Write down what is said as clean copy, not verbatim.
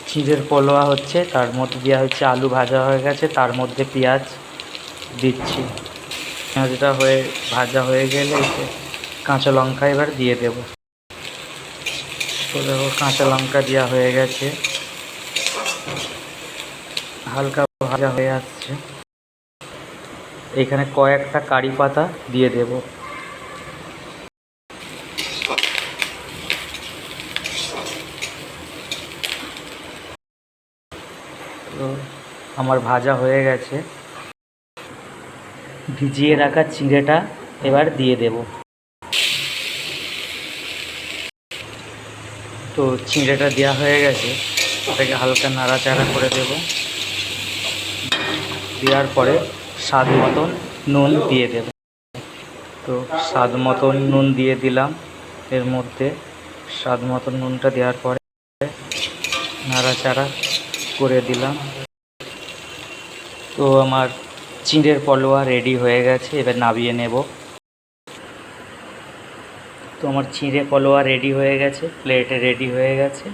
চিঁড়ের পলোয়া হচ্ছে, তার মধ্যে দেওয়া হচ্ছে আলু ভাজা হয়ে গেছে, তার মধ্যে পেঁয়াজ দিচ্ছি। পেঁয়াজটা ভাজা হয়ে গেলে কাঁচা লঙ্কা এবার দিয়ে দেব। তো দেখো কাঁচা লঙ্কা দেওয়া হয়ে গেছে, হালকা ভাজা হয়ে আসছে। এখানে কয়েকটা কারি পাতা দিয়ে দেব। তো আমার ভাজা হয়ে গেছে, ভিজিয়ে রাখা চিঁড়েটা এবার দিয়ে দেব। তো চিঁড়েটা দেওয়া হয়ে গেছে, এটাকে হালকা নাড়াচাড়া করে দেব। দেওয়ার পরে স্বাদ মতন নুন দিয়ে দেব। তো স্বাদ মতন নুন দিয়ে দিলাম এর মধ্যে। স্বাদ মতন নুনটা দেওয়ার পরে নাড়াচাড়া করে দিলাম। তো আমার চিঁড়ের পলোয়া রেডি হয়ে গেছে, এবার নামিয়ে নেব। তো আমার চিঁড়ে পলোয়া রেডি হয়ে গেছে, প্লেটে রেডি হয়ে গেছে।